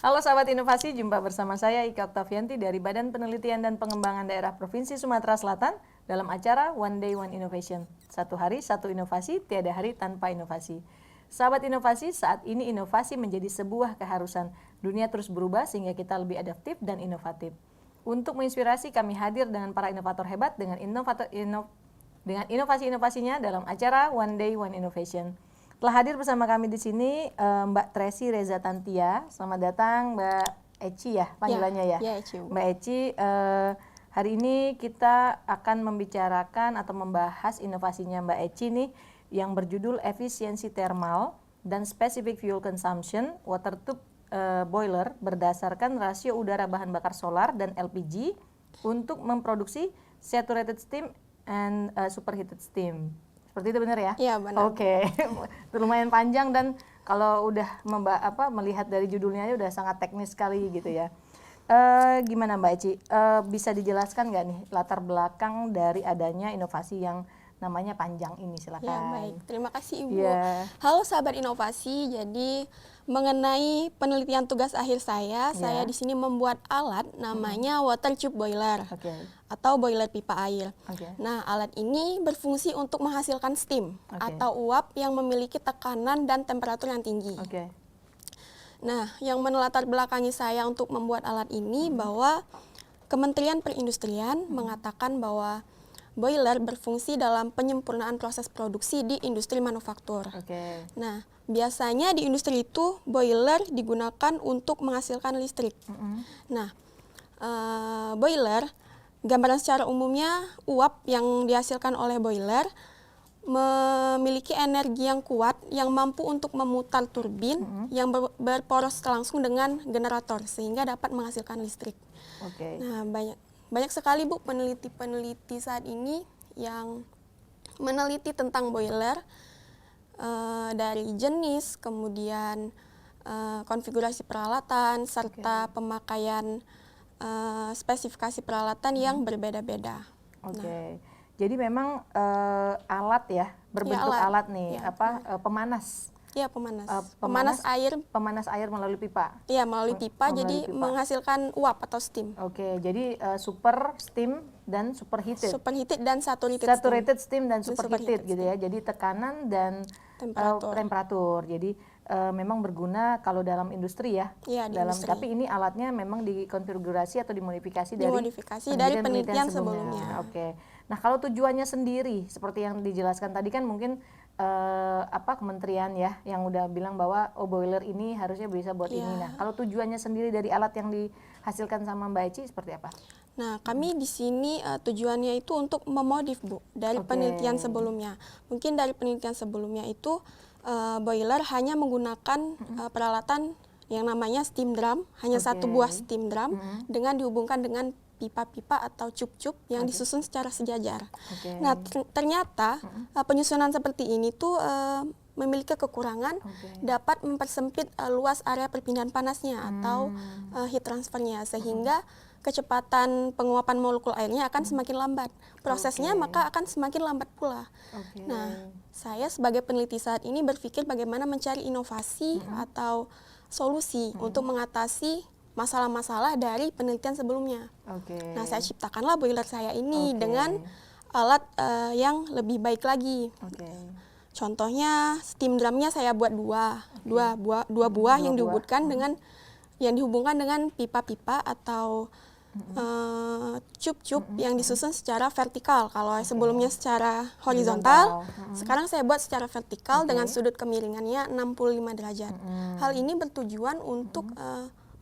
Halo sahabat inovasi, jumpa bersama saya Ika Oktavianti dari Badan Penelitian dan Pengembangan Daerah Provinsi Sumatera Selatan dalam acara One Day One Innovation. Satu hari, satu inovasi, tiada hari tanpa inovasi. Sahabat inovasi, saat ini inovasi menjadi sebuah keharusan. Dunia terus berubah sehingga kita lebih adaptif dan inovatif. Untuk menginspirasi, kami hadir dengan para inovator hebat dengan inovasi-inovasinya dalam acara One Day One Innovation. Telah hadir bersama kami di sini Mbak Tresi Reza Tantia. Selamat datang Mbak Eci ya panggilannya ya. Eci. Mbak Eci, hari ini kita akan membicarakan atau membahas inovasinya Mbak Eci nih yang berjudul efisiensi thermal dan specific fuel consumption water tube boiler berdasarkan rasio udara bahan bakar solar dan LPG untuk memproduksi saturated steam and superheated steam. Seperti itu benar ya? Iya benar. Oke, lumayan panjang dan kalau udah melihat dari judulnya udah sangat teknis sekali gitu ya. Gimana Mbak Eci, bisa dijelaskan nggak nih latar belakang dari adanya inovasi yang namanya panjang ini, silakan. Ya baik, terima kasih Ibu. Yeah. Halo sahabat inovasi, jadi mengenai penelitian tugas akhir saya di sini membuat alat namanya water tube boiler atau boiler pipa air. Nah, alat ini berfungsi untuk menghasilkan steam atau uap yang memiliki tekanan dan temperatur yang tinggi. Nah, yang melatar belakangi saya untuk membuat alat ini bahwa Kementerian Perindustrian mengatakan bahwa boiler berfungsi dalam penyempurnaan proses produksi di industri manufaktur. Nah, biasanya di industri itu boiler digunakan untuk menghasilkan listrik. Nah, boiler, gambaran secara umumnya uap yang dihasilkan oleh boiler memiliki energi yang kuat yang mampu untuk memutar turbin yang berporos langsung dengan generator sehingga dapat menghasilkan listrik. Nah, banyak sekali Bu peneliti-peneliti saat ini yang meneliti tentang boiler dari jenis, kemudian konfigurasi peralatan, serta pemakaian spesifikasi peralatan yang berbeda-beda. Jadi memang alat ya, berbentuk alat nih, pemanas. Iya, pemanas air. Pemanas air melalui pipa. Iya, melalui pipa, jadi menghasilkan uap atau steam. Jadi super steam dan superheated. Superheated dan saturated steam dan superheated gitu ya. Jadi tekanan dan temperatur. Jadi memang berguna kalau dalam industri ya. Iya, industri. Tapi ini alatnya memang dikonfigurasi atau dimodifikasi dari penelitian sebelumnya. Nah, kalau tujuannya sendiri seperti yang dijelaskan tadi kan mungkin kementerian ya yang udah bilang bahwa boiler ini harusnya bisa buat ini. Nah, kalau tujuannya sendiri dari alat yang dihasilkan sama Mbak Eci seperti apa? Nah, kami di sini tujuannya itu untuk memodif Bu dari penelitian sebelumnya. Mungkin dari penelitian sebelumnya itu boiler hanya menggunakan peralatan yang namanya steam drum, hanya satu buah steam drum dengan dihubungkan dengan pipa-pipa atau cup-cup yang disusun secara sejajar. Nah, ternyata penyusunan seperti ini tuh memiliki kekurangan, dapat mempersempit luas area perpindahan panasnya atau heat transfernya, sehingga kecepatan penguapan molekul airnya akan semakin lambat. Prosesnya maka akan semakin lambat pula. Nah, saya sebagai peneliti saat ini berpikir bagaimana mencari inovasi atau solusi untuk mengatasi masalah-masalah dari penelitian sebelumnya. Nah, saya ciptakanlah boiler saya ini dengan alat yang lebih baik lagi. Contohnya steam drumnya saya buat dua buah yang dihubungkan dengan pipa-pipa atau cup-cup yang disusun secara vertikal. Kalau sebelumnya secara horizontal, sekarang saya buat secara vertikal dengan sudut kemiringannya 65 derajat. Hal ini bertujuan untuk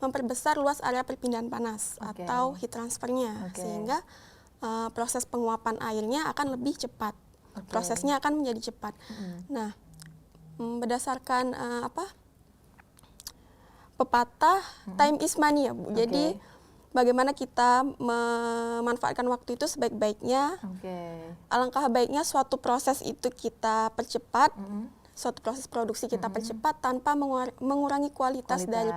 memperbesar luas area perpindahan panas atau heat transfernya, sehingga proses penguapan airnya akan lebih cepat. Prosesnya akan menjadi cepat. Nah, berdasarkan pepatah time is money ya Bu. Jadi bagaimana kita memanfaatkan waktu itu sebaik-baiknya. Alangkah baiknya suatu proses itu kita percepat. Suatu proses produksi kita percepat tanpa mengurangi kualitas dari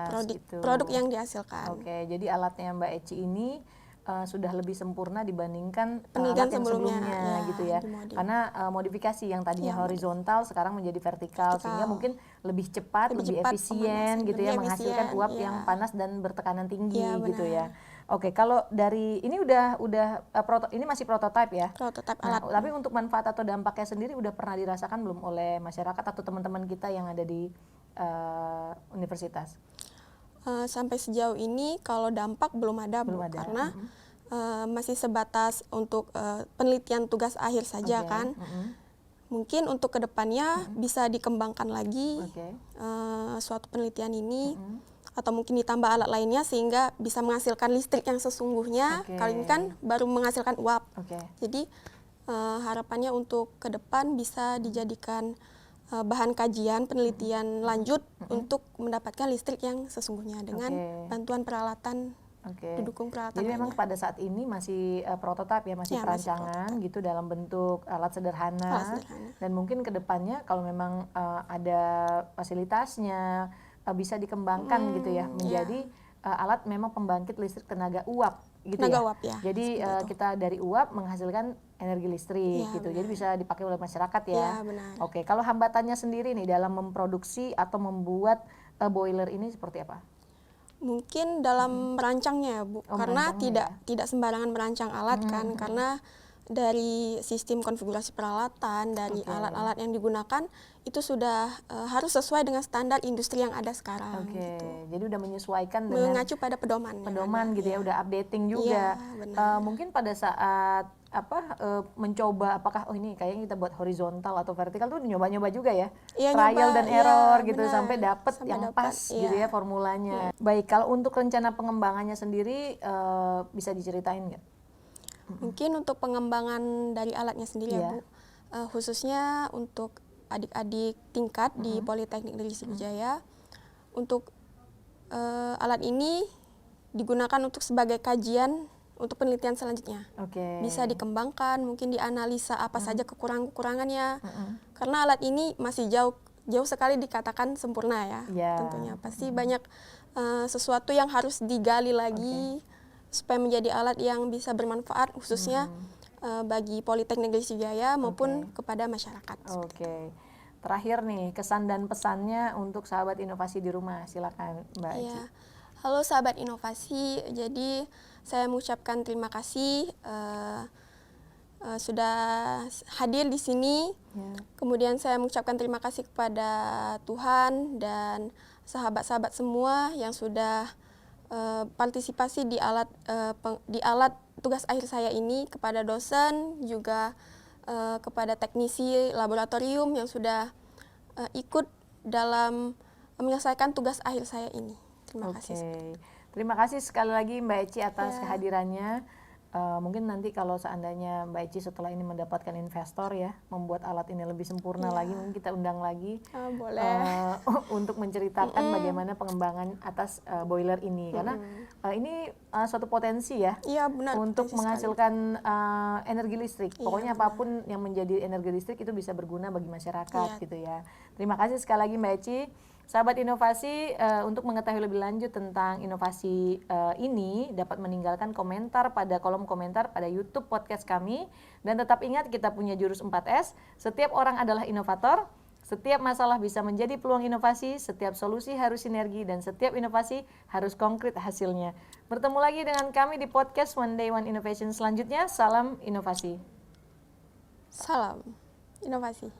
produk yang dihasilkan. Jadi alatnya Mbak Eci ini sudah lebih sempurna dibandingkan penelitian alat yang sebelumnya gitu ya. Karena modifikasi yang tadinya horizontal sekarang menjadi vertikal sehingga mungkin lebih cepat, lebih efisien gitu ya, menghasilkan uap yang panas dan bertekanan tinggi gitu ya. Oke, kalau dari ini ini masih prototipe ya. Prototipe Nah, alat. tapi untuk manfaat atau dampaknya sendiri udah pernah dirasakan belum oleh masyarakat atau teman-teman kita yang ada di universitas? Sampai sejauh ini kalau dampak belum ada, Bu, karena masih sebatas untuk penelitian tugas akhir saja kan. Mungkin untuk kedepannya bisa dikembangkan lagi suatu penelitian ini, atau mungkin ditambah alat lainnya sehingga bisa menghasilkan listrik yang sesungguhnya. Kali ini kan baru menghasilkan uap. Jadi harapannya untuk ke depan bisa dijadikan bahan kajian penelitian lanjut untuk mendapatkan listrik yang sesungguhnya dengan bantuan peralatan, didukung peralatan. Jadi memang pada saat ini masih prototipe ya, masih perancangan gitu dalam bentuk alat sederhana. Dan mungkin kedepannya kalau memang ada fasilitasnya bisa dikembangkan gitu ya menjadi alat memang pembangkit listrik tenaga uap gitu uap, ya. Jadi kita dari uap menghasilkan energi listrik gitu. Jadi bisa dipakai oleh masyarakat ya. Oke, kalau hambatannya sendiri nih dalam memproduksi atau membuat boiler ini seperti apa? Mungkin dalam merancangnya, Bu. Karena tidak sembarangan merancang alat kan, karena dari sistem konfigurasi peralatan, dari alat-alat yang digunakan itu sudah harus sesuai dengan standar industri yang ada sekarang. Gitu. Jadi udah menyesuaikan dengan mengacu pada pedoman gitu ya, udah updating juga. Mungkin pada saat mencoba apakah ini kayaknya kita buat horizontal atau vertikal tuh nyoba-nyoba juga ya, trial dan error gitu sampai dapat yang pas gitu ya formulanya. Baik, kalau untuk rencana pengembangannya sendiri bisa diceritain nggak? Mungkin untuk pengembangan dari alatnya sendiri ya, Bu, khususnya untuk adik-adik tingkat di Politeknik Negeri Sriwijaya, untuk alat ini digunakan untuk sebagai kajian untuk penelitian selanjutnya. Bisa dikembangkan, mungkin dianalisa apa saja kekurangannya, karena alat ini masih jauh sekali dikatakan sempurna ya, tentunya pasti banyak sesuatu yang harus digali lagi supaya menjadi alat yang bisa bermanfaat khususnya bagi Politeknik Negeri Sriwijaya maupun kepada masyarakat. Terakhir nih, kesan dan pesannya untuk sahabat inovasi di rumah, silakan Mbak Eci. Halo sahabat inovasi, jadi saya mengucapkan terima kasih sudah hadir di sini. Kemudian saya mengucapkan terima kasih kepada Tuhan dan sahabat-sahabat semua yang sudah partisipasi di alat tugas akhir saya ini, kepada dosen juga kepada teknisi laboratorium yang sudah ikut dalam menyelesaikan tugas akhir saya ini. Terima kasih. Terima kasih sekali lagi Mbak Eci atas kehadirannya. Mungkin nanti kalau seandainya Mbak Eci setelah ini mendapatkan investor ya, membuat alat ini lebih sempurna lagi, mungkin kita undang lagi untuk menceritakan bagaimana pengembangan atas boiler ini. Karena ini suatu potensi ya, untuk menghasilkan energi listrik. Pokoknya apapun yang menjadi energi listrik itu bisa berguna bagi masyarakat gitu ya. Terima kasih sekali lagi Mbak Eci. Sahabat inovasi, untuk mengetahui lebih lanjut tentang inovasi ini dapat meninggalkan komentar pada kolom komentar pada YouTube podcast kami. Dan tetap ingat kita punya jurus 4S, setiap orang adalah inovator, setiap masalah bisa menjadi peluang inovasi, setiap solusi harus sinergi, dan setiap inovasi harus konkret hasilnya. Bertemu lagi dengan kami di podcast One Day One Innovation selanjutnya. Salam inovasi. Salam inovasi.